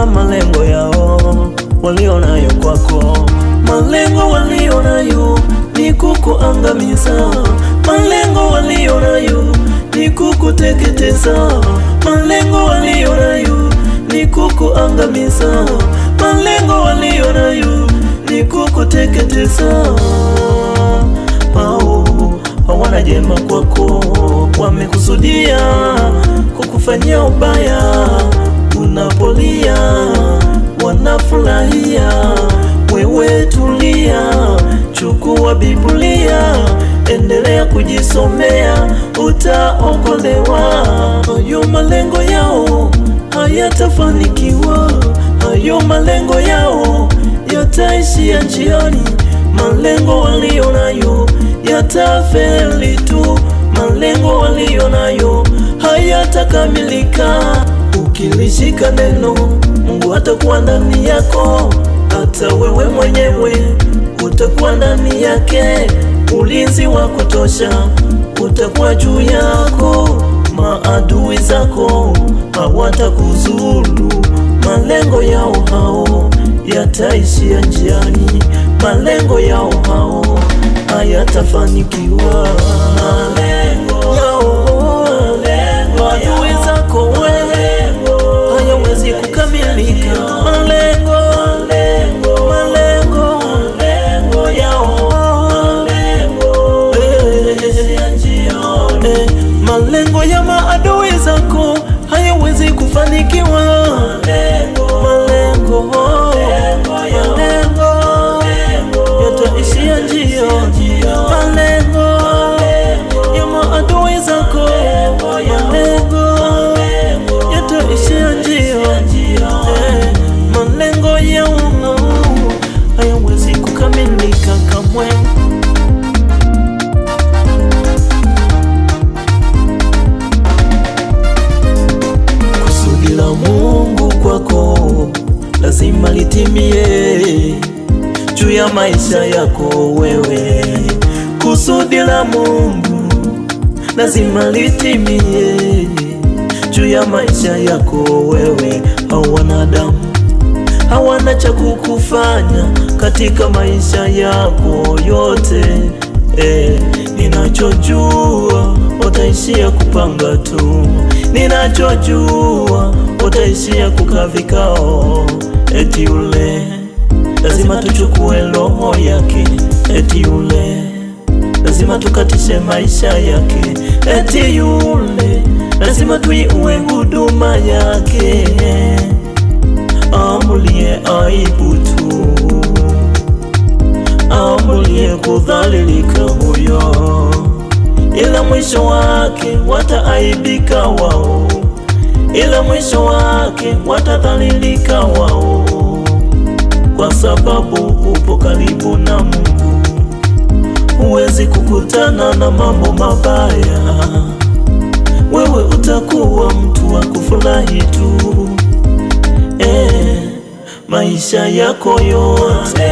malengo yao walionayo kwako. Malengo walionayo ni kukuangamiza, malengo walionayo ni kukuteketeza, malengo walionayo ni kukuangamiza, malengo walionayo ni kukuteketeza. Hawana jema kwako, wamekusudia kukufanyia ubaya. Unapolia wanafurahia, wewe tulia, chukua Biblia, endelea kujisomea, utaokolewa. Hayo malengo yao hayatafanikiwa, hayo malengo yao yataishia njiani. Malengo walionayo yatafeli tu, malengo walionayo hayatakamilika. Ukilishika neno, Mungu atakuwa ndani yako, hata wewe mwenyewe utakuwa ndani yake. Ulinzi wa kutosha utakuwa juu yako, maadui zako hawatakuzuru. Malengo yao hao yataishia njiani, malengo yao hao hayatafanikiwa. Malengo yao, maadui zako wewe hayawezi kukamilika. Malengo yao, malengo ya maadui zako hayawezi kufanikiwa. Malengo yataishia njia, malengo ya maadui zako, malengo yataishia njia. Malengo yao hayawezi kukamilika kamwe. Kusudi la Mungu kwako lazima litimie juu ya maisha yako wewe. Kusudi la Mungu lazima litimie juu ya maisha yako wewe. Hao wanadamu hawana cha kukufanya katika maisha yako yote. Ninachojua utaishia kupanga tu, ninachojua utaishia kukaa vikao. Eti yule lazima tuchukue roho yake, eti yule lazima tukatishe maisha yake, eti yule lazima tuiue huduma yake. Amulie aibu tu, amulie kudhalilika huyo, ila mwisho wake wataaibika wao, ila mwisho wake watadhalilika wao. Kwa sababu upo karibu na Mungu, huwezi kukutana na mambo mabaya. Wewe utakuwa mtu wa kufurahi tu, maisha yako yote.